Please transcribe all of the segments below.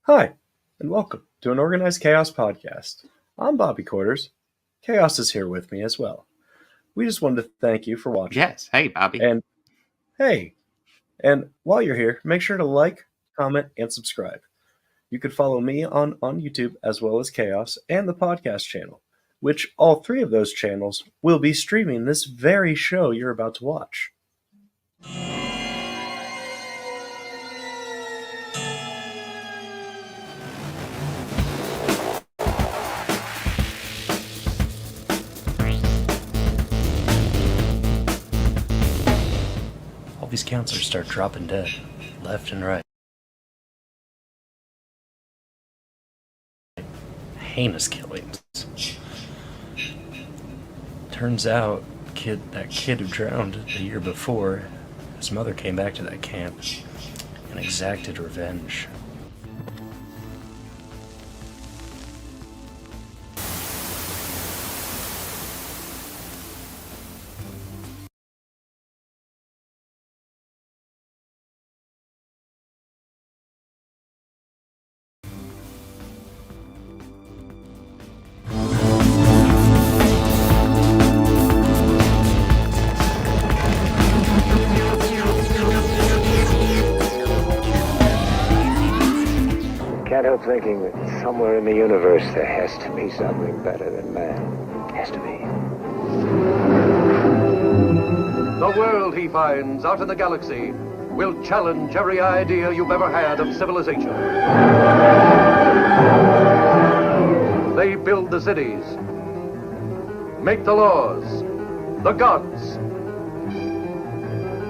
Hi, and welcome to an Organized Chaos podcast. I'm Bobby Quarters. Chaos is here with me as well. We just wanted to thank you for watching. Yes. Hey, Bobby. And hey, and while you're here, make sure to like, comment, and subscribe. You can follow me on YouTube as well as Chaos and the podcast channel, which all three of those channels will be streaming this very show you're about to watch. All these counselors start dropping dead, left and right. Heinous killings. Turns out, that kid who drowned the year before, his mother came back to that camp and exacted revenge. Can't help thinking that somewhere in the universe there has to be something better than man. Has to be. The world he finds out in the galaxy will challenge every idea you've ever had of civilization. They build the cities, make the laws, the gods,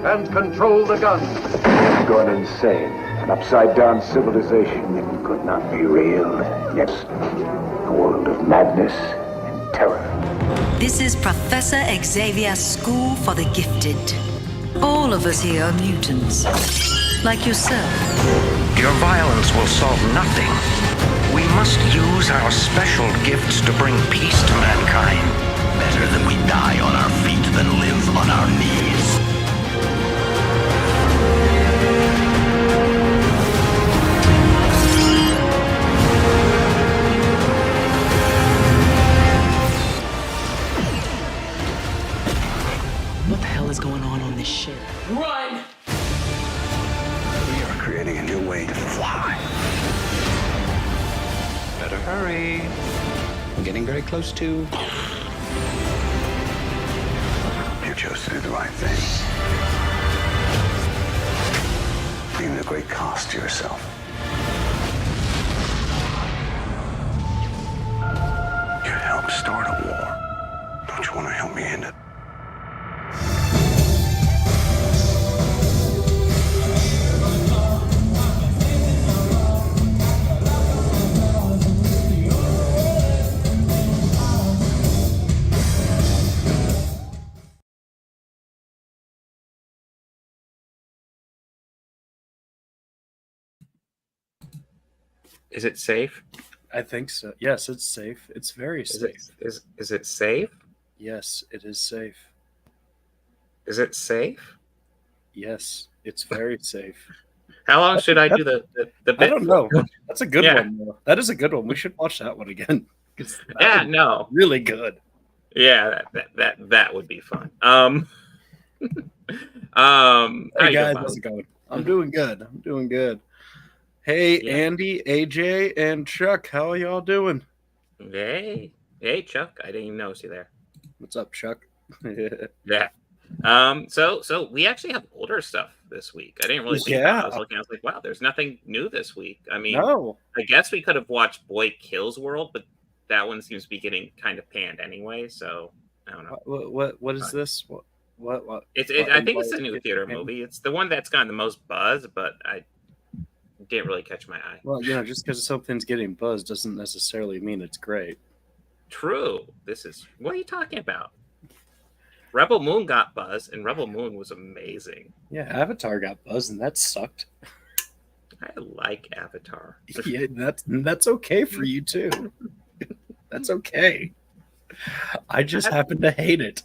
and control the guns. It's gone insane. An upside-down civilization that could not be real. Yes, a world of madness and terror. This is Professor Xavier's School for the Gifted. All of us here are mutants, like yourself. Your violence will solve nothing. We must use our special gifts to bring peace to mankind. Better that we die on our feet than live on our knees. What the hell is going on this ship? Run! We are creating a new way to fly. Better hurry. I'm getting very close to... You chose to do the right thing. Even at great cost to yourself. You helped start a war. Don't you want to help me end it? Is it safe? I think so. Yes, it's safe. It's very safe. Is it safe? Yes, it is safe. Is it safe? Yes, it's very safe. How long should I do the bit? I don't know. That's a good Yeah. one, though. That is a good one. We should watch that one again. 'Cause that Yeah, was no. really good. Yeah, that would be fun. Hey how you guys, doing, how's Bobby? it going? I'm doing good. Hey, Yeah. Andy, AJ, and Chuck, how are y'all doing? Hey, Chuck. I didn't even notice you there. What's up, Chuck? Yeah. So we actually have older stuff this week. I didn't really think about it. I was looking, I was like, wow, there's nothing new this week. I mean, No. I guess we could have watched Boy Kills World, but that one seems to be getting kind of panned anyway, so I don't know. What is this? What? I think it's a new theater movie. It's the one that's gotten the most buzz, but I didn't really catch my eye. Well, just because something's getting buzz doesn't necessarily mean it's great. True. What are you talking about? Rebel Moon got buzz, and Rebel Moon was amazing. Yeah, Avatar got buzz, and that sucked. I like Avatar. Yeah, that's okay for you too. That's okay. I just happen to hate it.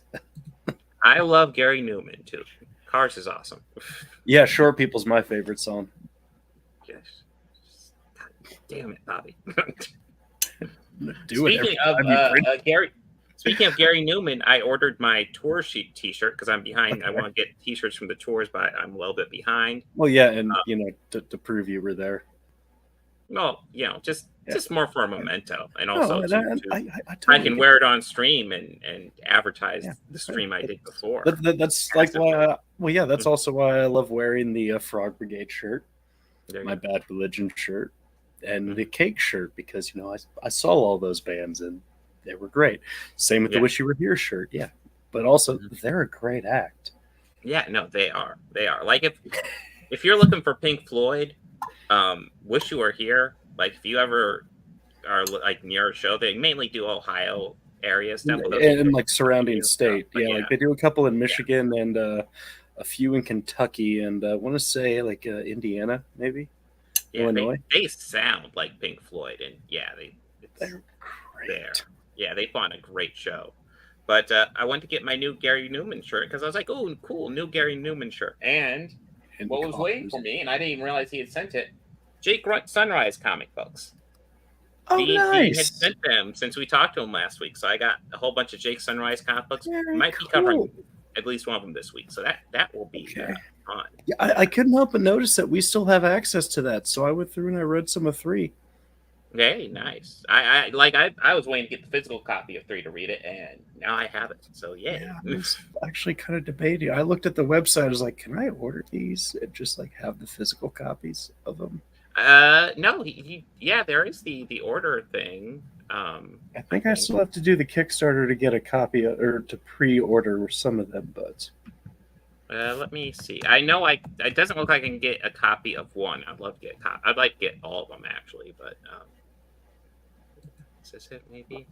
I love Gary Newman too. Cars is awesome. Yeah, Short People's my favorite song. Yes. Damn it, Bobby. Do it Speaking of Gary Newman, I ordered my tour sheet T-shirt because I'm behind. I want to get T-shirts from the tours, but I'm a little bit behind. Well, yeah, and to prove you were there. Well, just more for a memento, and also I can wear it on stream and advertise the stream I did before. That's like why. That's also why I love wearing the Frog Brigade shirt, my Bad Religion shirt, and the Cake shirt because I saw all those bands and they were great. Same with the Wish You Were Here shirt, but also they're a great act. Yeah, no, they are. They are. Like if you're looking for Pink Floyd, Wish You Were Here. Like if you ever are like near a show, they mainly do Ohio area stuff and like surrounding state. Like they do a couple in Michigan and a few in Kentucky and I want to say like Indiana maybe. Illinois. They sound like Pink Floyd and they're great. There. Yeah, they put on a great show. But I went to get my new Gary Newman shirt because I was like, oh, cool, new Gary Newman shirt. And what was waiting for me, and I didn't even realize he had sent it, Jake Grunt Sunrise comic books. Oh, nice. He had sent them since we talked to him last week. So I got a whole bunch of Jake Sunrise comic books. Might be covering at least one of them this week. So that will be fun. Yeah, I couldn't help but notice that we still have access to that. So I went through and I read some of 3. Okay, nice. I was waiting to get the physical copy of 3 to read it, and now I have it. So yeah, I was actually kind of debating. I looked at the website. I was like, can I order these and just like have the physical copies of them? No, there is the order thing. I think I still have to do the Kickstarter to get a copy or to pre-order some of them, but let me see. I know it doesn't look like I can get a copy of one. I'd love to get a copy. I'd like to get all of them actually, but is this it maybe?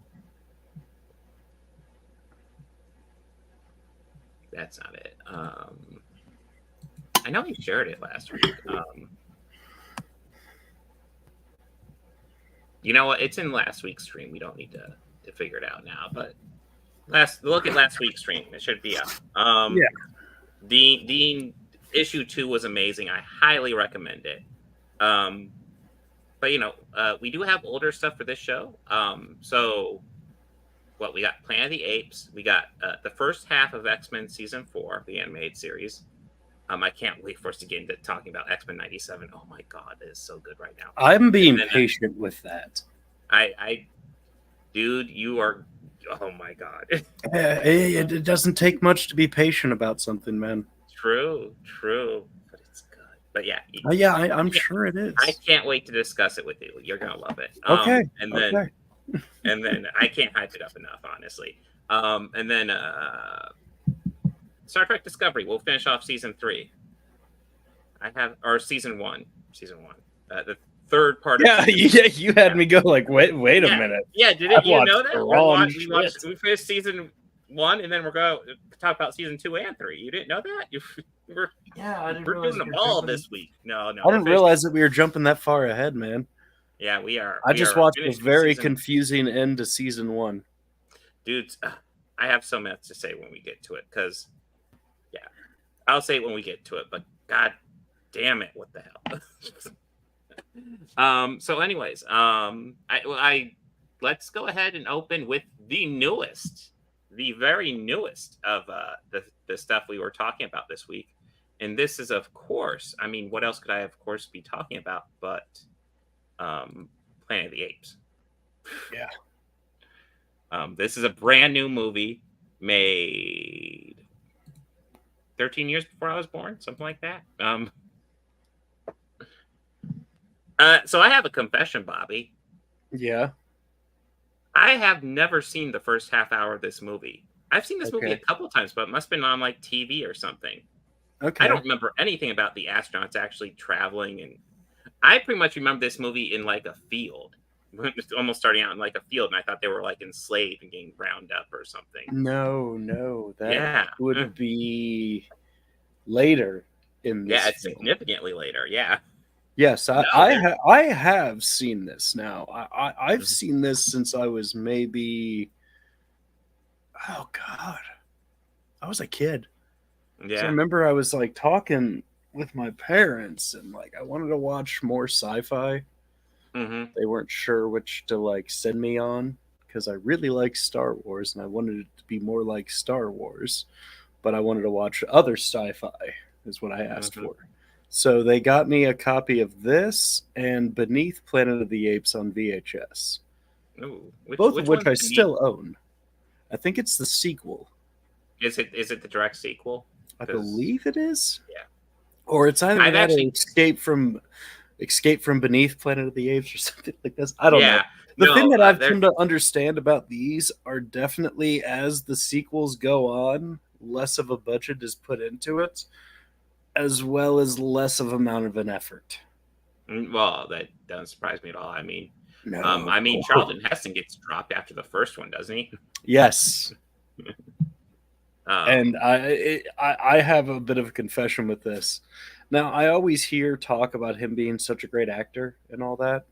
That's not it. I know he shared it last week. You know what? It's in last week's stream. We don't need to figure it out now. But look at last week's stream. It should be up. Dean issue 2 was amazing. I highly recommend it. But we do have older stuff for this show. So we got Planet of the Apes. We got the first half of X-Men season 4, the animated series. I can't wait for us to get into talking about X-Men 97. Oh my God, it is so good right now. I'm being patient with that. Dude, you are. Oh my God. It doesn't take much to be patient about something, man. True, but it's good. But I'm sure it is. I can't wait to discuss it with you. You're gonna love it. Okay. And then I can't hype it up enough, honestly. And then Star Trek Discovery. We'll finish off season 3. Season 1. The third part. You had me go like, wait a minute. Yeah, you know that? We finished season 1, and then we're going to talk about season 2 and 3. You didn't know that? I didn't we're doing them all this week. No. I didn't realize that we were jumping that far ahead, man. Yeah, we are. I just watched a very confusing end to season 1. Dudes, I have so much to say when we get to it, because, I'll say it when we get to it, but God damn it, what the hell? So anyways, let's go ahead and open with the very newest of the stuff we were talking about this week. And this is, of course, what else could I, of course, be talking about but Planet of the Apes? Yeah. This is a brand new movie made 13 years before I was born, something like that. So I have a confession, Bobby. Yeah. I have never seen the first half hour of this movie. I've seen this movie a couple times, but it must have been on like TV or something. Okay. I don't remember anything about the astronauts actually traveling, and I pretty much remember this movie in like a field. Almost starting out in like a field, and I thought they were like enslaved and getting ground up or something. No, that would be later in this. Yeah, it's significantly later. Yeah. Yes, I have seen this now. I've seen this since I was maybe. Oh God, I was a kid. Yeah. So I remember I was like talking with my parents, and like I wanted to watch more sci-fi. Mm-hmm. They weren't sure which to like send me on because I really like Star Wars and I wanted it to be more like Star Wars, but I wanted to watch other sci-fi is what I asked Mm-hmm. for. So they got me a copy of this and Beneath Planet of the Apes on VHS, Ooh, both of which which one's I Beneath? still own. I think it's the sequel. Is it the direct sequel? I 'Cause- believe it is. Yeah. Or it's either I've that or actually- Escape from Beneath Planet of the Apes or something like this. I don't know. Yeah. The thing that I've they're- come to understand about these are definitely as the sequels go on, less of a budget is put into it, as well as less of amount of an effort. Well, that doesn't surprise me at all. I mean, No. Charlton Heston gets dropped after the first one, doesn't he? Yes. Um, And I have a bit of a confession with this. Now, I always hear talk about him being such a great actor and all that.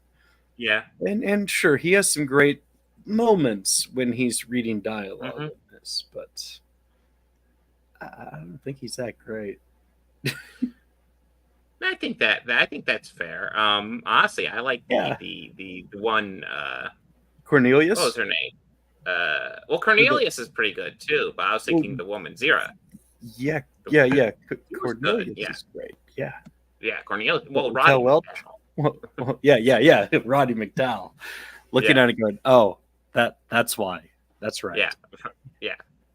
yeah. And sure, he has some great moments when he's reading dialogue Mhm. in this, but I don't think he's that great. I think that's fair. Honestly, I like Yeah. the one. Cornelius? What was her name? Well, Cornelius is pretty good too, but I was thinking the woman Zira. Yeah. He was Cornelius good, yeah. is great. Yeah. Yeah, Cornelius. Well, Raquel Roddy. Welch? Well, yeah. Roddy McDowell. Looking Yeah. at it going, oh, that's why. That's right. Yeah, yeah.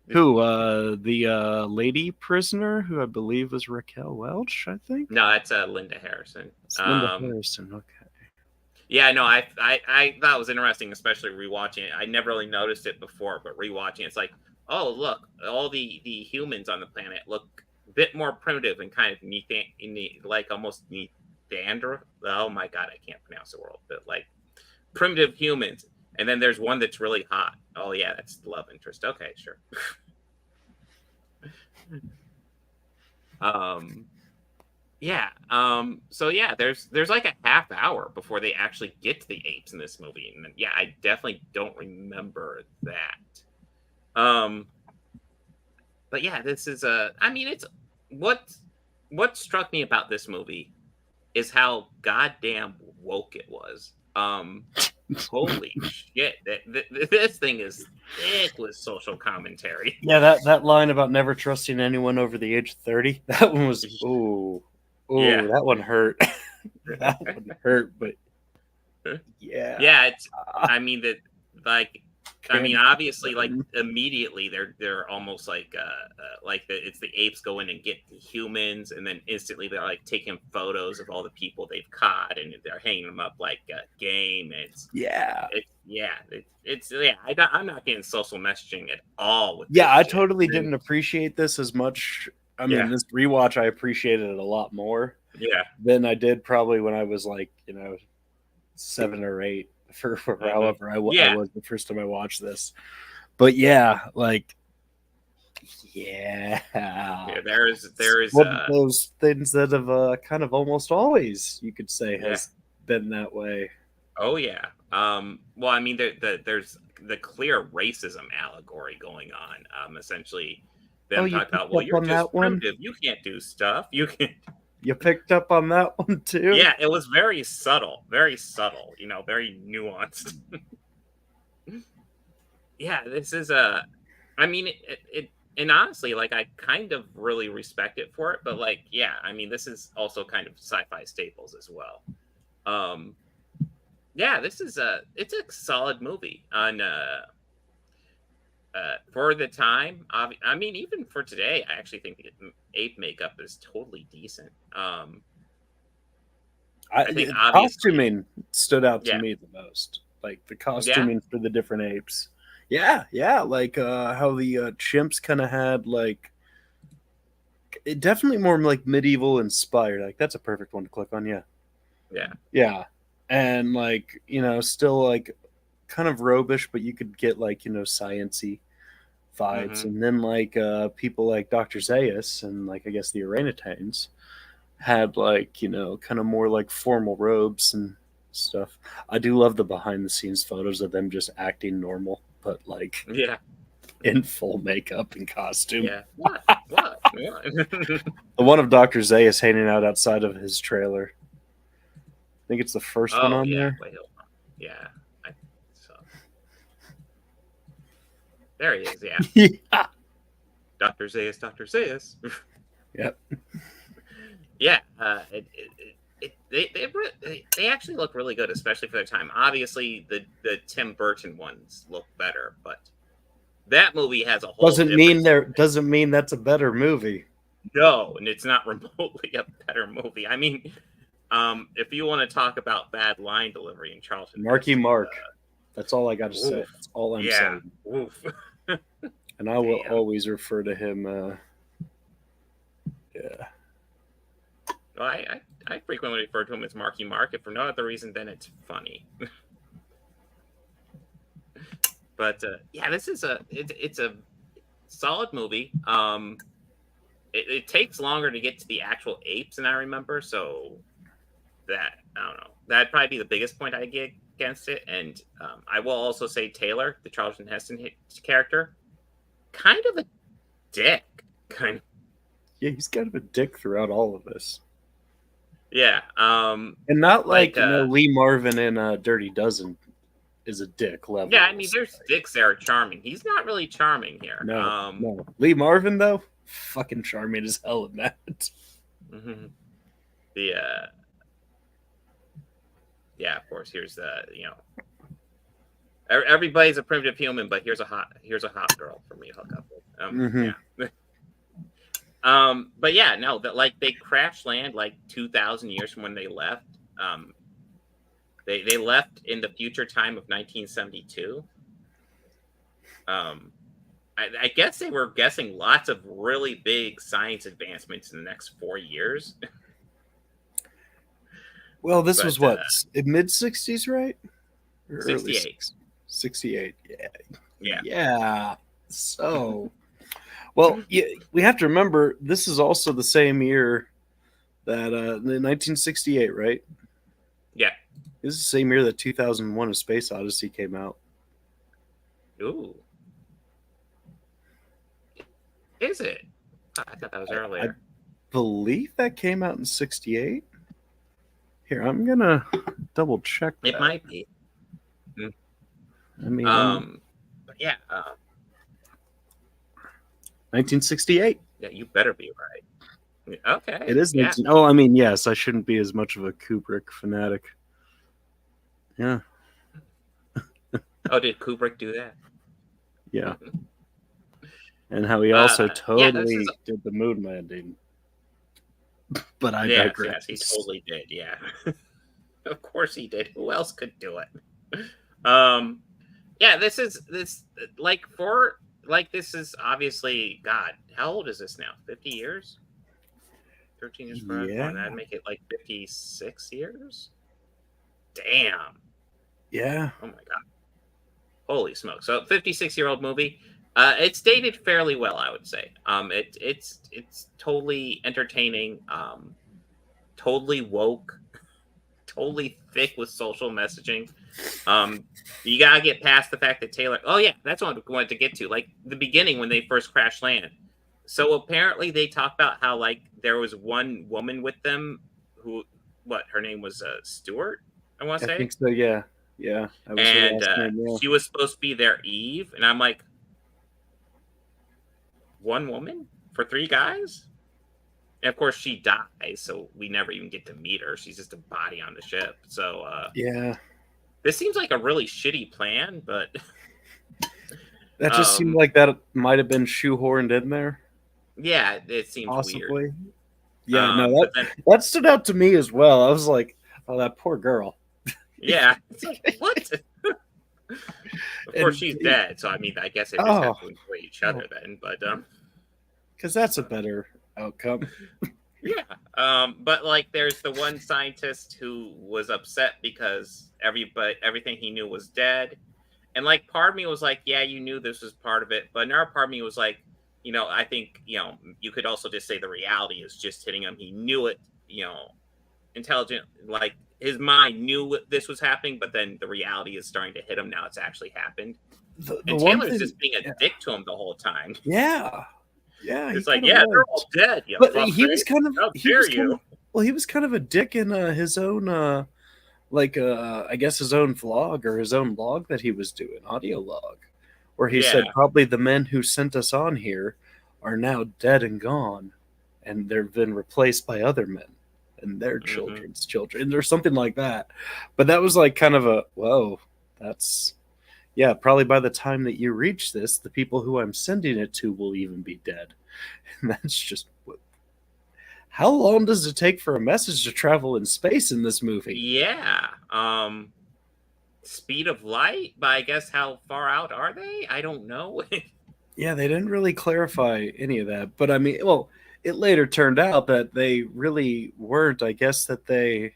Who? The lady prisoner, who I believe was Raquel Welch, I think? No, that's Linda Harrison. It's Linda Harrison, okay. Yeah, no, I thought it was interesting, especially rewatching it. I never really noticed it before, but rewatching it, it's like, oh, look, all the humans on the planet look a bit more primitive and kind of like almost Neander. Oh my god, I can't pronounce the word, but like primitive humans. And then there's one that's really hot. Oh yeah, that's the love interest. Okay, sure. Yeah. So yeah, there's like a half hour before they actually get to the apes in this movie, and yeah, I definitely don't remember that. But yeah, this is I mean, it's what struck me about this movie is how goddamn woke it was. Holy shit, this thing is thick with social commentary. Yeah, that line about never trusting anyone over the age of 30, that one was Yeah. that one hurt. That one hurt, but yeah. Yeah, it's I mean that like I mean obviously like immediately they're almost like it's the apes go in and get the humans, and then instantly they're like taking photos of all the people they've caught and they're hanging them up like a game. I'm not getting social messaging at all with Yeah, this I shit. totally didn't appreciate this as much. I mean, Yeah. this rewatch, I appreciated it a lot more Yeah. than I did probably when I was like, 7 or 8 for however I Yeah. was the first time I watched this. But yeah, like, Yeah, there is one of those things that have kind of almost always, you could say, has been that way. oh yeah. Well, I mean there's the clear racism allegory going on. Essentially them you talking about, picked well, up you're on just that one? primitive, you can't do stuff. You can You picked up on that one too? Yeah, it was very subtle, very nuanced. Yeah, this is I mean it and honestly, like I kind of really respect it for it, but like, yeah, I mean this is also kind of sci-fi staples as well. Yeah, this is it's a solid movie on for the time. I mean, even for today, I actually think the ape makeup is totally decent. I think the obviously- costuming stood out to Yeah. me the most. Like the costuming for the different apes. Yeah, like how the chimps kind of had like it definitely more like medieval inspired. Like that's a perfect one to click on. Yeah, and like still like kind of robish, but you could get like science-y vibes. And then like people like Dr. Zaius and like I guess the orangutans had like kind of more like formal robes and stuff. I do love the behind the scenes photos of them just acting normal, but like in full makeup and costume. Yeah. What? The one of Dr. Zaius hanging out outside of his trailer. think it's the first one on there. Wait, hold on. Yeah. So. There he is, yeah. Yeah. Dr. Zaius, Dr. Zaius. Yep. Yeah, they actually look really good, especially for their time. Obviously, the Tim Burton ones look better, but that movie has a whole Doesn't mean that's a better movie. No, and it's not remotely a better movie. I mean, if you want to talk about bad line delivery in Charlton, Marky Mark. That's all I got to say. That's all I'm saying. Oof. And I will always refer to him. Yeah. Well, I frequently refer to him as Marky Mark, if for no other reason than it's funny. But yeah, this is it's a solid movie. It takes longer to get to the actual apes than I remember, so that I don't know. That'd probably be the biggest point I get against it. And I will also say Taylor, the Charlton Heston character, kind of a dick. Kind of. Yeah, he's kind of a dick throughout all of this. Yeah. And not like Lee Marvin in Dirty Dozen is a dick level. Yeah, I mean, there's dicks that are charming. He's not really charming here. No. Lee Marvin, though, fucking charming as hell in that. Mm-hmm. Yeah, of course. Here's the everybody's a primitive human, but here's a hot girl for me to hook up with. Yeah. But yeah, no, that like they crash land like 2,000 years from when they left. They left in the future time of 1972. I guess they were guessing lots of really big science advancements in the next 4 years. Well, this was what, mid 60s, right? 68. 68. Yeah. Yeah. So, well, yeah, we have to remember this is also the same year that the 1968, right? Yeah. This is the same year that 2001: A Space Odyssey came out. Ooh. Is it? I thought that was earlier. I believe that came out in 68. Here, I'm gonna double check that. It might be. I mean, but yeah. 1968. Yeah, you better be right. Okay. It is. Yeah. Oh, I mean, yes, I shouldn't be as much of a Kubrick fanatic. Yeah. Oh, did Kubrick do that? Yeah. And how he also totally did the moon landing. But I digress. Yes, he totally did. Yeah. Of course he did. Who else could do it? Yeah, this is obviously, God, how old is this now? 50 years? 13 years for everyone. That'd make it like 56 years? Damn. Yeah. Oh my God. Holy smoke. So 56-year-old movie. It's dated fairly well, I would say. It's totally entertaining, totally woke, totally thick with social messaging. You gotta get past the fact that Taylor. Oh yeah, that's what I wanted to get to. Like the beginning when they first crash land. So apparently they talk about how like there was one woman with them who, her name was Stewart. I want to say. I think so. Yeah. Yeah. And she was supposed to be their Eve, and I'm like, one woman for 3 guys? And of course she dies, so we never even get to meet her. She's just a body on the ship. So yeah. This seems like a really shitty plan, but that just seemed like that might have been shoehorned in there. Yeah, it seems possibly weird. Yeah, that stood out to me as well. I was like, oh, that poor girl. Yeah. It's like, what? Of course, she's dead. So I mean, I guess they just have to enjoy each other then. But because that's a better outcome. Yeah. But like, there's the one scientist who was upset because everything he knew was dead, and like part of me was like, yeah, you knew this was part of it, but another part of me was like, I think you could also just say the reality is just hitting him. He knew it. Intelligent, like. His mind knew this was happening, but then the reality is starting to hit him. Now it's actually happened. And Taylor's just being a dick to him the whole time. Yeah. Yeah. It's like, yeah, they're all dead. But he was kind of, How dare you? Well, he was kind of a dick in his own I guess his own vlog or his own log that he was doing, audio log, where he Yeah. said probably the men who sent us on here are now dead and gone, and they've been replaced by other men and their children's children, or something like that. But that was like kind of a whoa. That's probably by the time that you reach this, the people who I'm sending it to will even be dead. And that's just how long does it take for a message to travel in space in this movie? Yeah. Speed of light, but I guess how far out are they? I don't know. Yeah, they didn't really clarify any of that. But I mean, well, it later turned out that they really weren't. I guess that I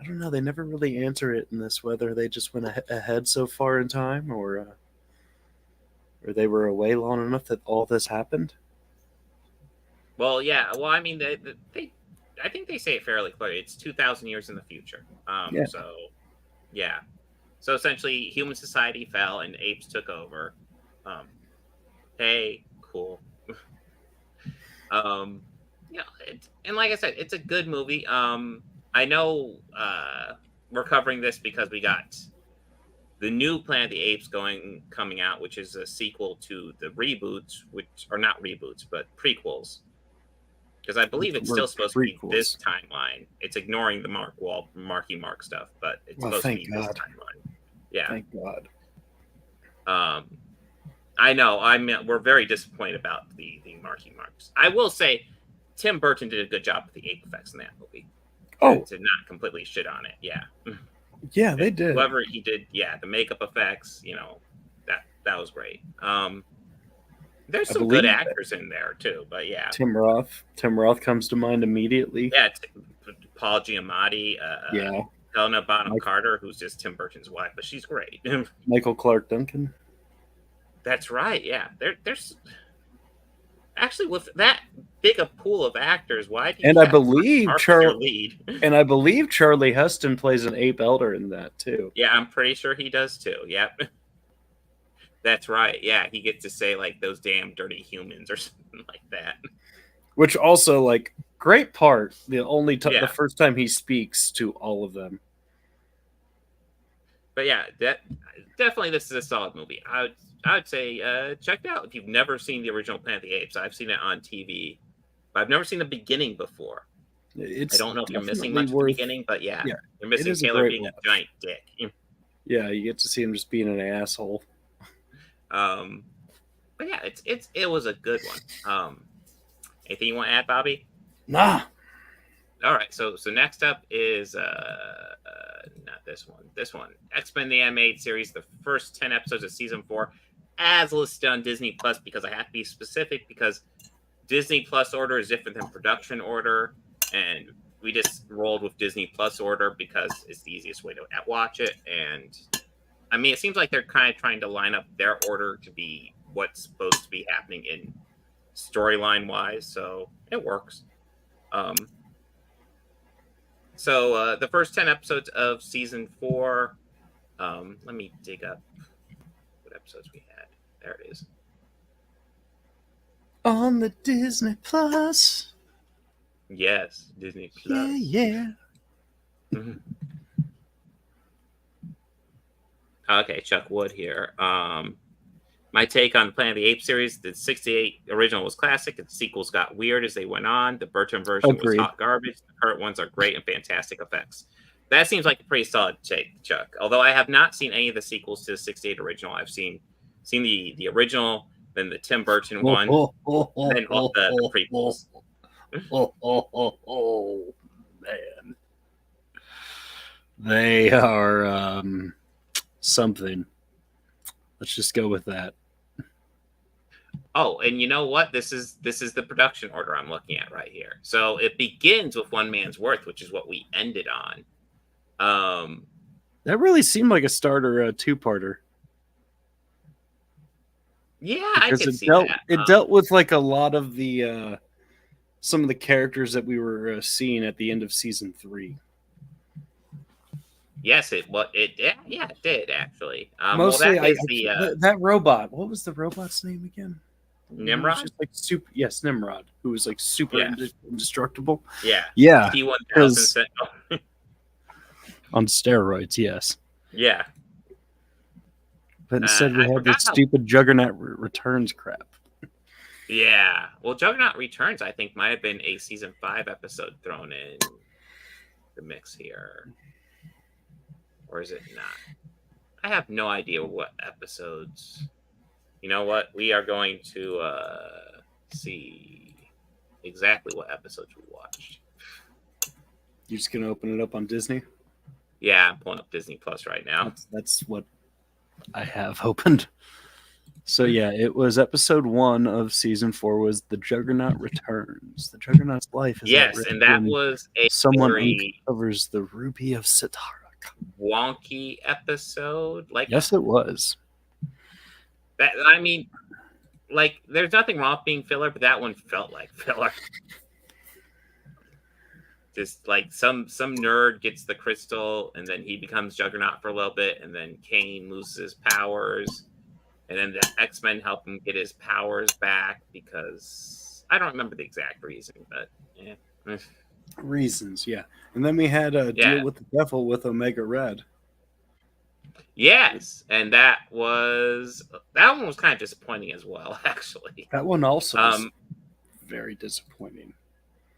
don't know, they never really answer it in this, whether they just went ahead so far in time or they were away long enough that all this happened. Well, yeah. Well, I mean, I think they say it fairly clearly. It's 2,000 years in the future. Yeah. So, yeah. So essentially, human society fell and apes took over. Hey, cool. Yeah, and like I said, it's a good movie. I know we're covering this because we got the new Planet of the Apes coming out, which is a sequel to the reboots, which are not reboots but prequels. Because I believe it's still supposed to be this timeline. It's ignoring the Marky Mark stuff, but it's supposed to be this timeline. Yeah. Thank God. I know. We're very disappointed about the Marky Marks. I will say, Tim Burton did a good job with the ape effects in that movie. To not completely shit on it. Yeah. Yeah, they did. Whoever he did, the makeup effects, that was great. There's some good actors in there too, but yeah. Tim Roth comes to mind immediately. Yeah, Paul Giamatti. Helena Bonham Carter, who's just Tim Burton's wife, but she's great. Michael Clark Duncan. That's right. Yeah, there's actually with that big a pool of actors. Why? And I believe Charlie Heston plays an ape elder in that too. Yeah, I'm pretty sure he does too. Yep. That's right. Yeah, he gets to say like those damn dirty humans or something like that. Which also like great part. The first time he speaks to all of them. But yeah, definitely this is a solid movie. I would say check it out if you've never seen the original Planet of the Apes. I've seen it on TV, but I've never seen the beginning before. I don't know if you're missing much at the beginning, but you're missing Taylor being a giant dick. Yeah, you get to see him just being an asshole. But yeah, it was a good one. Anything you want to add, Bobby? Nah. All right, so next up is not this one. This one, X-Men the Animated Series, the first 10 episodes of season 4, as listed on Disney Plus. Because I have to be specific, because Disney Plus order is different than production order, and we just rolled with Disney Plus order because it's the easiest way to watch it. And I mean, it seems like they're kind of trying to line up their order to be what's supposed to be happening in storyline wise, so it works. So the first 10 episodes of season 4, let me dig up what episodes we had. There it is. On the Disney Plus. Yes, Disney Plus. Yeah. Mm-hmm. Okay, Chuck Wood here. My take on the Planet of the Apes series: the '68 original was classic. The sequels got weird as they went on. The Burton version was hot garbage. The current ones are great and fantastic effects. That seems like a pretty solid take, Chuck. Although I have not seen any of the sequels to the '68 original. I've seen the original, then the Tim Burton one, then all the prequels. Oh, man. They are something. Let's just go with that. Oh, and you know what? This is the production order I'm looking at right here. So it begins with One Man's Worth, which is what we ended on. That really seemed like a starter two-parter. Yeah, I can see that. It dealt with like a lot of the some of the characters that we were seeing at the end of season 3. Yes, it did actually. Mostly, that robot. What was the robot's name again? Nimrod. Just like yes, Nimrod, who was like super indestructible. Yeah. Yeah. T-1000. On steroids, yes. Yeah. But instead we I had forgot this how- stupid Juggernaut Returns crap. Yeah. Well, Juggernaut Returns, I think, might have been a season 5 episode thrown in the mix here. Or is it not? I have no idea what episodes. You know what? We are going to see exactly what episodes we watched. You're just gonna open it up on Disney? Yeah, I'm pulling up Disney Plus right now. That's what I have opened. So yeah, it was episode 1 of season 4 was The Juggernaut Returns. The Juggernaut's life is Yes, and that was a someone very uncovers the Ruby of Sitarak. wonky episode. Like, Yes, it was. that, I mean, like, there's nothing wrong with being filler, but that one felt like filler. Just like some nerd gets the crystal, and then he becomes Juggernaut for a little bit, and then Kane loses his powers, and then the X-Men help him get his powers back because I don't remember the exact reason, but yeah. Reasons, yeah. And then we had a deal with the devil with Omega Red. Yes, and that one was kind of disappointing as well, actually. That one also was very disappointing.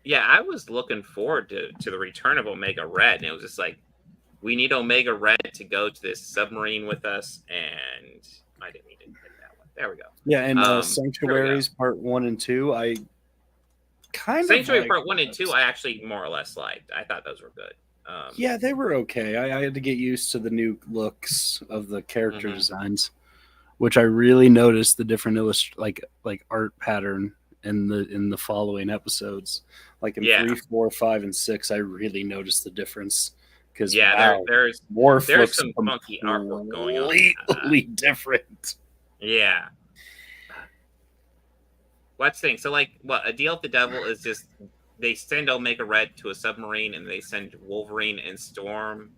Yeah, I was looking forward to the return of Omega Red, and it was just like, we need Omega Red to go to this submarine with us, and I didn't mean to hit that one. There we go. Yeah, and Sanctuaries Part 1 and 2, I kind Sanctuary of Part 1 and 2, I actually more or less liked. I thought those were good. Yeah, they were okay. I had to get used to the new looks of the character designs, which I really noticed the different like art pattern in the following episodes. Like in 3, 4, 5, and 6, I really noticed the difference. Because there's some funky artwork going on. Completely different. Yeah. Let's think. So, like, what a deal with the devil is just they send Omega Red to a submarine, and they send Wolverine and Storm.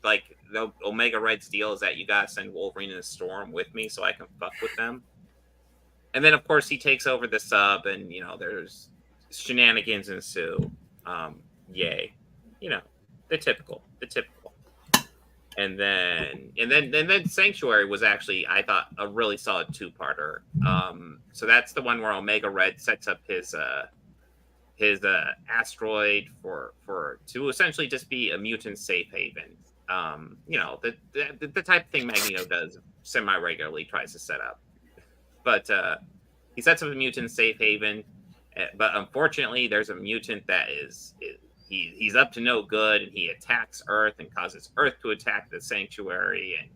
Like, the Omega Red's deal is that you gotta send Wolverine and Storm with me so I can fuck with them. And then, of course, he takes over the sub, and there's shenanigans ensue. Yay, the typical. And then Sanctuary was actually, I thought, a really solid 2-parter. So that's the one where Omega Red sets up his asteroid to essentially just be a mutant safe haven. The type of thing Magneto does semi-regularly, tries to set up. But he sets up a mutant safe haven. But unfortunately, there's a mutant that he's up to no good, and he attacks Earth and causes Earth to attack the Sanctuary, and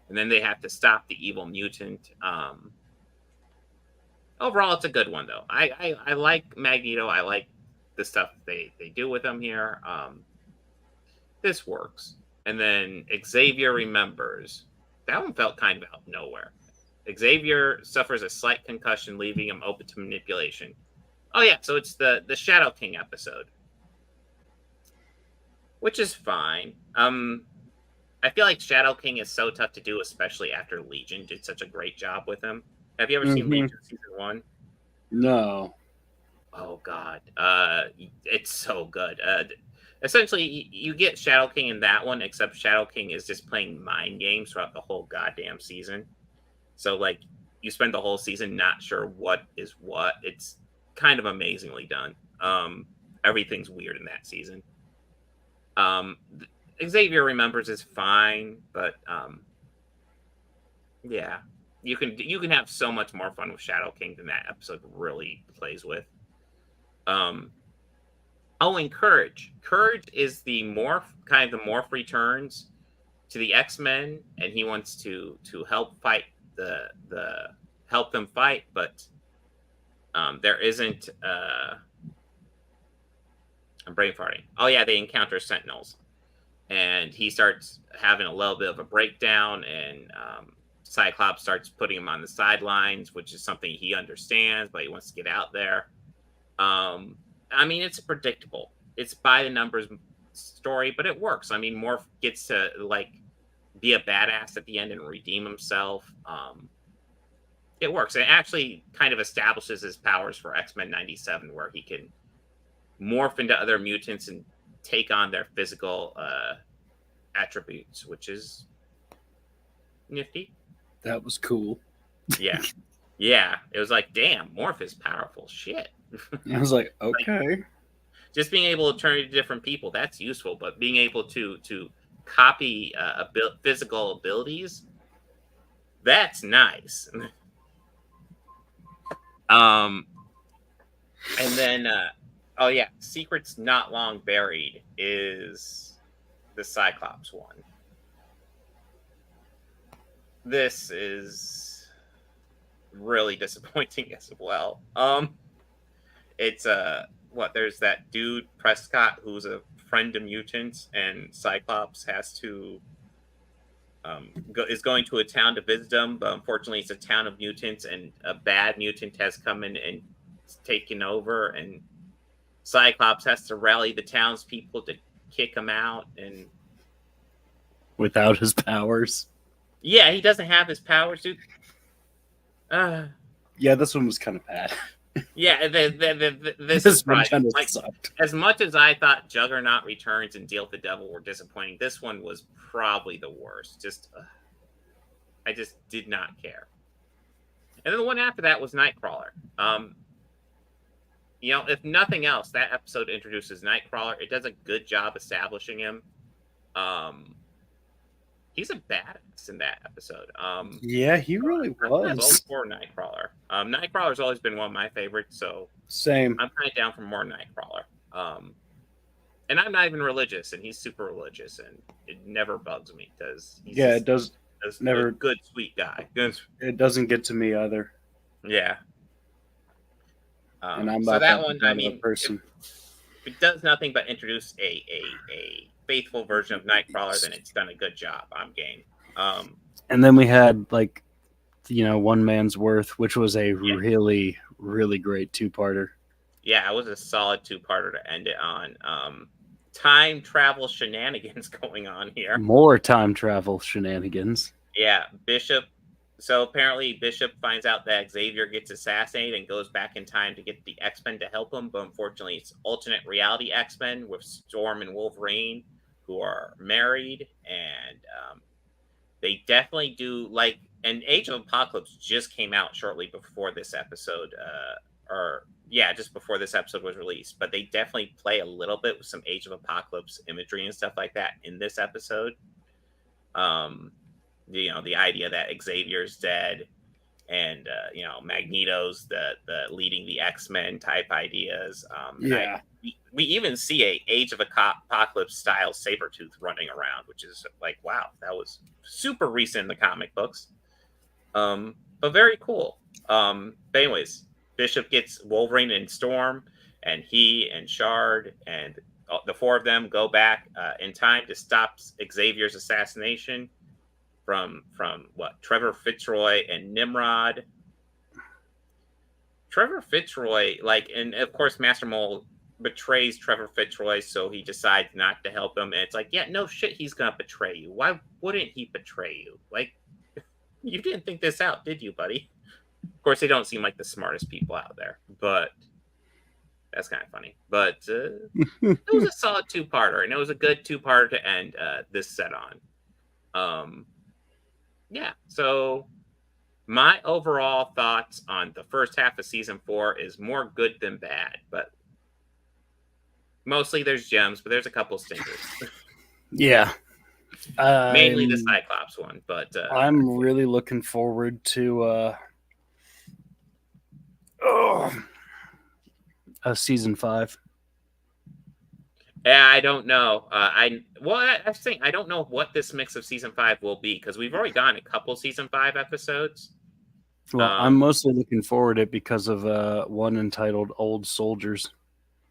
and then they have to stop the evil mutant. Overall, it's a good one though. I like Magneto. I like the stuff they do with him here. This works. And then Xavier Remembers. That one felt kind of out of nowhere. Xavier suffers a slight concussion, leaving him open to manipulation. Oh yeah, so it's the Shadow King episode, which is fine. I feel like Shadow King is so tough to do, especially after Legion did such a great job with him. Have you ever seen Legion season 1? No. Oh God, it's so good. Essentially, you get Shadow King in that one, except Shadow King is just playing mind games throughout the whole goddamn season. So like, you spend the whole season not sure what is what. It's kind of amazingly done. Everything's weird in that season. Xavier Remembers is fine, but yeah, you can have so much more fun with Shadow King than that episode really plays with. And Courage. Courage is the morph returns to the X-Men, and he wants to help fight help them fight, but there isn't. I'm brain farting. Oh yeah, they encounter Sentinels, and he starts having a little bit of a breakdown, and Cyclops starts putting him on the sidelines, which is something he understands, but he wants to get out there. I mean, it's predictable. It's by the numbers story, but it works. I mean, Morph gets to like be a badass at the end and redeem himself. It works. It actually kind of establishes his powers for X-Men 97, where he can morph into other mutants and take on their physical attributes, which is nifty. That was cool. Yeah. Yeah. It was like, damn, Morph is powerful. Shit. I was like, okay. Just being able to turn into different people, that's useful. But being able to copy physical abilities, that's nice. And then, oh yeah, Secrets Not Long Buried is the Cyclops one. This is really disappointing as well. It's there's that dude Prescott who's a friend to mutants, and Cyclops has to is going to a town to visit them, but unfortunately it's a town of mutants, and a bad mutant has come in and taken over, and Cyclops has to rally the townspeople to kick him out, and Without his powers. yeah, he doesn't have his powers, dude. Yeah, this one was kind of bad. Yeah, this is one right. kind of Like, sucked. as much as I thought Juggernaut Returns and Deal with the Devil were disappointing, this one was probably the worst. Just, I just did not care. And then the one after that was Nightcrawler. You know, if nothing else, that episode introduces Nightcrawler. It does a good job establishing him. He's a badass in that episode. Yeah, he really I'm kind of was. for Nightcrawler. Nightcrawler's always been one of my favorites, so Same. I'm kind of down for more Nightcrawler. And I'm not even religious, and he's super religious, and it never bugs me because he's It does. Never. a good, sweet guy. It doesn't get to me either. Yeah. And I'm so not that one, I mean, person. if it does nothing but introduce a faithful version of Nightcrawler, then it's done a good job. I'm game. And then we had One Man's Worth, which was a really, really great two-parter. Yeah, it was a solid two-parter to end it on. Time travel shenanigans going on here. More time travel shenanigans. Yeah, Bishop. So apparently Bishop finds out that Xavier gets assassinated and goes back in time to get the X-Men to help him. But unfortunately, it's alternate reality X-Men with Storm and Wolverine, who are married. And they definitely do like... And Age of Apocalypse just came out shortly before this episode. Just before this episode was released. But they definitely play a little bit with some Age of Apocalypse imagery and stuff like that in this episode. The idea that Xavier's dead and Magneto's the leading the X-Men type ideas. We even see a Age of Apocalypse style Sabretooth running around, which is like, wow, that was super recent in the comic books. But very cool. But anyways, Bishop gets Wolverine and Storm, and he and Shard and the four of them go back in time to stop Xavier's assassination from Trevor Fitzroy and Nimrod. Trevor Fitzroy, and of course Master Mole betrays Trevor Fitzroy, so he decides not to help him. And it's like, yeah, no shit, he's gonna betray you. Why wouldn't he betray you? Like, you didn't think this out, did you, buddy? Of course, they don't seem like the smartest people out there, but that's kind of funny. But it was a solid two-parter, and it was a good two-parter to end this set on. Yeah, so my overall thoughts on the first half of season 4 is more good than bad, but mostly there's gems, but there's a couple stinkers. Yeah. Mainly the Cyclops one, but I'm really looking forward to season 5. Yeah, I don't know. I think I don't know what this mix of season 5 will be, because we've already gotten a couple season 5 episodes. Well, I'm mostly looking forward to it because of one entitled "Old Soldiers."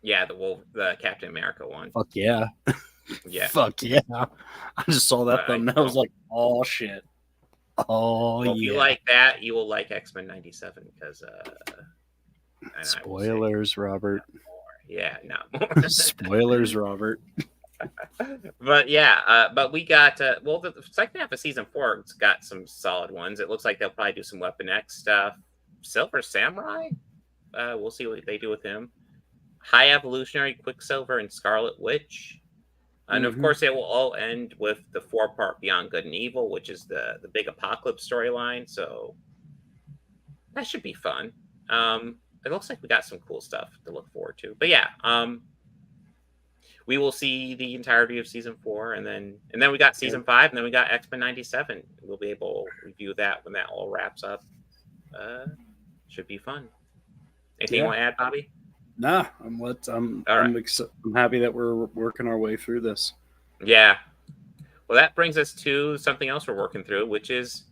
Yeah, the Captain America one. Fuck yeah. Yeah. Fuck yeah. I just saw that thumbnail. I was like, oh shit. Oh well, if you like that, you will like X-Men 97 because spoilers, Robert. Yeah, not more. Spoilers, Robert. But yeah, but we got the second half of season 4's got some solid ones. It looks like they'll probably do some Weapon X stuff. Silver Samurai, we'll see what they do with him. High Evolutionary, Quicksilver, and Scarlet Witch. And of course, it will all end with the 4-part Beyond Good and Evil, which is the big apocalypse storyline. So that should be fun. It looks like we got some cool stuff to look forward to. But yeah, we will see the entirety of season 4, and then we got season 5, and then we got X-Men 97. We'll be able to review that when that all wraps up. Should be fun. Anything you want to add, Bobby? Nah, I'm happy that we're working our way through this. Yeah. Well, that brings us to something else we're working through, which is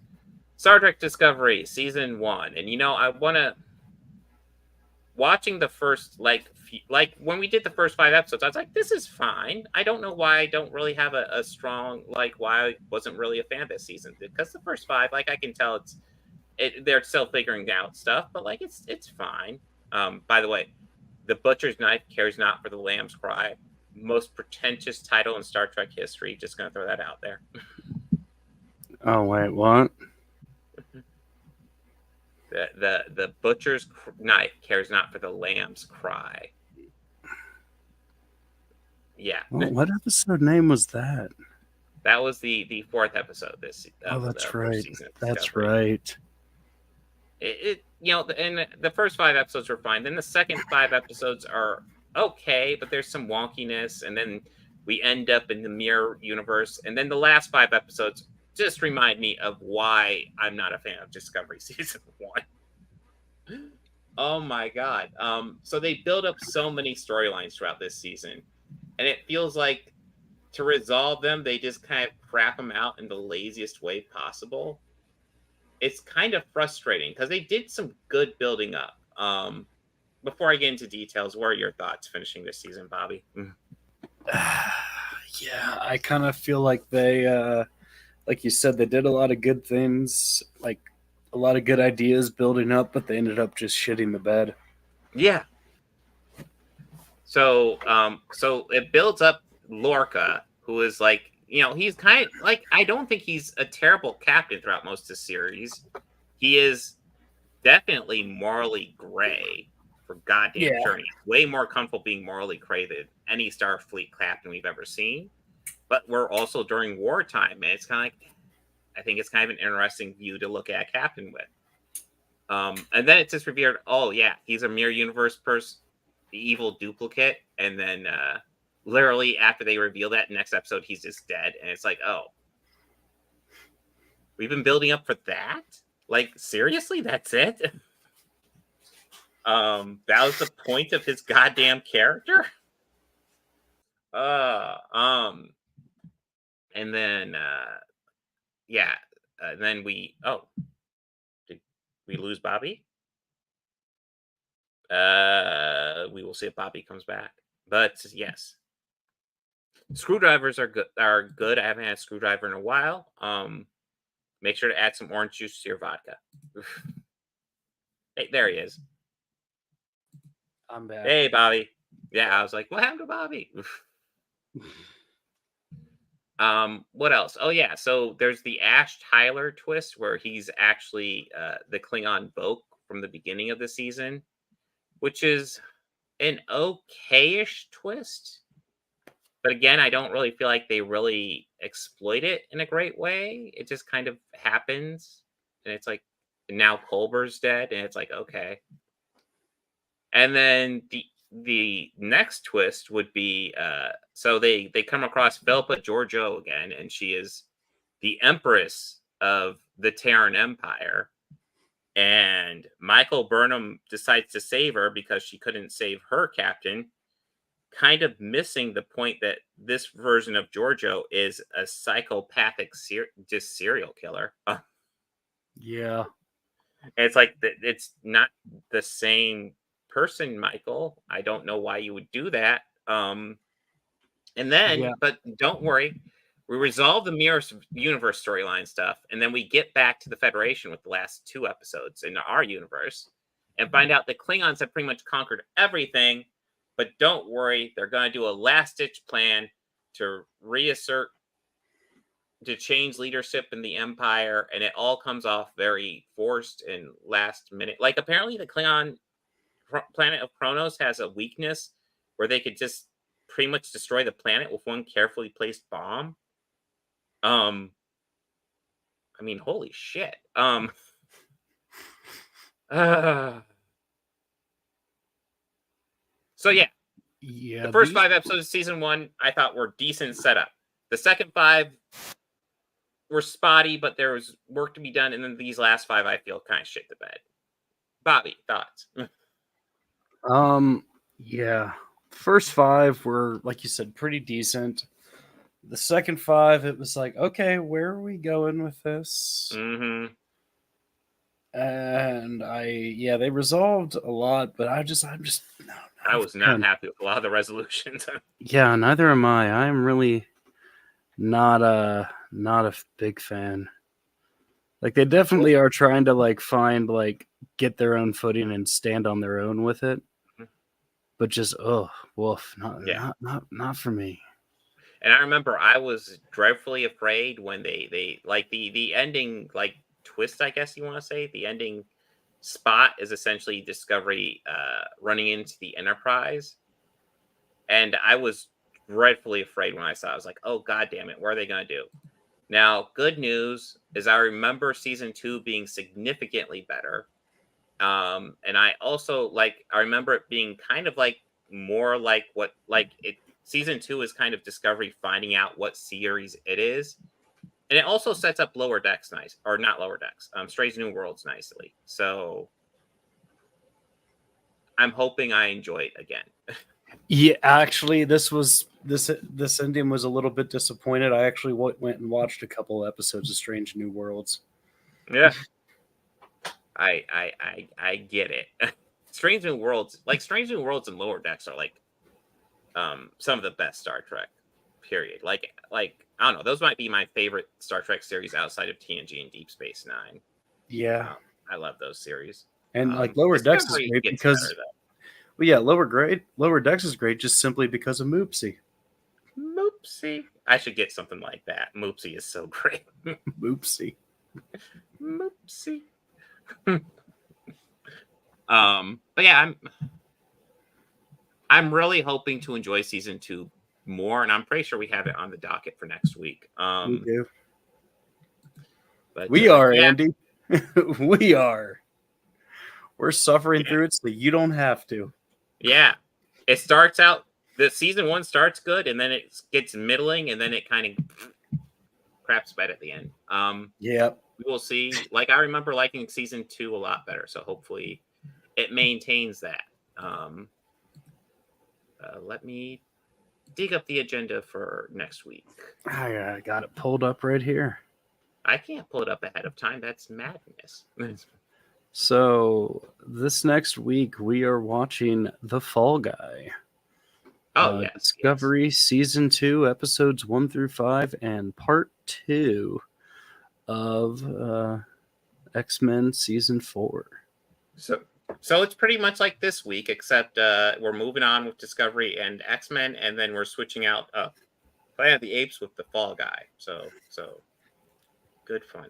Star Trek Discovery Season 1. And, I want to... Watching the first, like when we did the first 5 episodes, I was like, this is fine. I don't know why I don't really have a strong, why I wasn't really a fan this season. Because the first 5, I can tell they're still figuring out stuff, but, it's fine. By the way, The Butcher's Knife Cares Not for the Lamb's Cry. Most pretentious title in Star Trek history. Just going to throw that out there. Oh, wait, what? The Butcher's Knife Cares Not for the Lamb's Cry. Yeah. Well, what episode name was that? That was the 4th episode. That's right. That's right. And the first 5 episodes were fine. Then the second 5 episodes are okay, but there's some wonkiness, and then we end up in the mirror universe, and then the last 5 episodes just remind me of why I'm not a fan of Discovery Season 1. Oh my god. So they build up so many storylines throughout this season, and it feels like to resolve them, they just kind of crap them out in the laziest way possible. It's kind of frustrating because they did some good building up. Before I get into details, what are your thoughts finishing this season, Bobby? Yeah, I kind of feel like they, like you said, they did a lot of good things, like a lot of good ideas building up, but they ended up just shitting the bed. Yeah. So it builds up Lorca, who is he's kind of I don't think he's a terrible captain throughout most of the series. He is definitely morally gray for goddamn sure. He's way more comfortable being morally gray than any Starfleet captain we've ever seen. But we're also during wartime, and it's kind of I think it's kind of an interesting view to look at a captain with. And then it's just revealed, oh yeah, he's a mirror universe person, the evil duplicate, and then literally after they reveal that next episode, he's just dead, and it's oh, we've been building up for that? Seriously, that's it? That was the point of his goddamn character? And then then did we lose Bobby? We will see if Bobby comes back. But yes. Screwdrivers are good. I haven't had a screwdriver in a while. Make sure to add some orange juice to your vodka. Hey, there he is. I'm back. Hey, Bobby. Yeah, I was like, what happened to Bobby? What else? Oh yeah, so there's the Ash Tyler twist where he's actually the Klingon Voke from the beginning of the season, which is an okay-ish twist. But again, I don't really feel like they really exploit it in a great way. It just kind of happens, and it's now Culber's dead, and it's okay. And then the next twist would be so they come across Philippa Georgiou again, and she is the Empress of the Terran Empire, and Michael Burnham decides to save her because she couldn't save her captain, kind of missing the point that this version of Georgiou is a psychopathic serial killer. Yeah, it's it's not the same person, Michael. I don't know why you would do that. But don't worry, we resolve the mirror universe storyline stuff, and then we get back to the Federation with the last 2 episodes in our universe and find out the Klingons have pretty much conquered everything. But don't worry, they're going to do a last-ditch plan to reassert, to change leadership in the Empire, and it all comes off very forced and last minute. Apparently the Klingon planet of Kronos has a weakness where they could just pretty much destroy the planet with one carefully placed bomb. I mean, holy shit. So yeah, Yeah, the first 5 episodes of season 1 I thought were decent setup. The second 5 were spotty, but there was work to be done, and then these last 5 I feel kind of shit the bed. Bobby, thoughts? Yeah. First 5 were, like you said, pretty decent. The second 5, it was like, okay, where are we going with this? Mm-hmm. And they resolved a lot, but I'm just no, I was not happy with a lot of the resolutions. Yeah, neither am I. I'm really not a big fan. Like, they definitely are trying to like find like get their own footing and stand on their own with it. But just woof, not for me. And I remember I was dreadfully afraid when they like the ending like twist, I guess you want to say. The ending spot is essentially Discovery running into the Enterprise. And I was dreadfully afraid when I saw it. I was like, oh, God damn it. What are they going to do? Now, good news is I remember season 2 being significantly better. And I also I remember it being kind of like more like what season 2 is kind of Discovery finding out what series it is. And it also sets up Lower Decks nice, or not Lower Decks, Strange New Worlds nicely. So I'm hoping I enjoy it again. Yeah, actually, this ending was a little bit disappointed. I actually went and watched a couple episodes of Strange New Worlds. Yeah, I get it. Strange New Worlds and Lower Decks are like some of the best Star Trek. Period. Like I don't know. Those might be my favorite Star Trek series outside of TNG and Deep Space Nine. Yeah, I love those series. And Lower Decks is great because, Lower Decks is great just simply because of Moopsie. Moopsie. I should get something like that. Moopsie is so great. Moopsie. Moopsie. But yeah, I'm really hoping to enjoy season 2 more, and I'm pretty sure we have it on the docket for next week. We do. But we are, Andy. We are. We're suffering through it so you don't have to. Yeah. It starts out, the season 1 starts good, and then it gets middling, and then it kind of craps bad at the end. Yep. We will see. I remember liking season 2 a lot better, so hopefully it maintains that. Let me dig up the agenda for next week. I got it pulled up right here. I can't pull it up ahead of time. That's madness. So this next week we are watching The Fall Guy. Oh, yes. Discovery Season 2, Episodes 1 through 5, and Part 2 of X-Men Season 4. So it's pretty much like this week, except we're moving on with Discovery and X-Men, and then we're switching out Planet of the Apes with The Fall Guy. So good fun.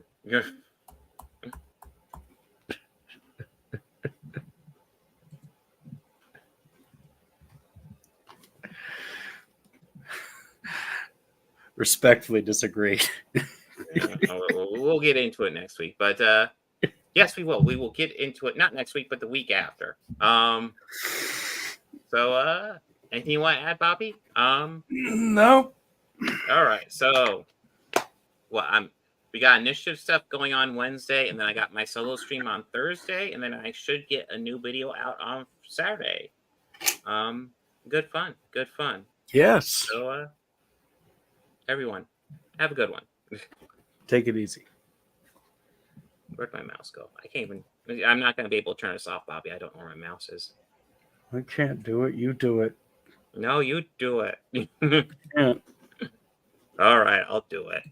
Respectfully disagree. We'll get into it next week, but yes, we will. We will get into it not next week, but the week after. So anything you want to add, Bobby? No. All right. So, we got initiative stuff going on Wednesday, and then I got my solo stream on Thursday, and then I should get a new video out on Saturday. Good fun. Yes. So, everyone, have a good one. Take it easy. Where'd my mouse go? I'm not going to be able to turn this off, Bobby. I don't know where my mouse is. I can't do it. You do it. No, you do it. Yeah. All right, I'll do it.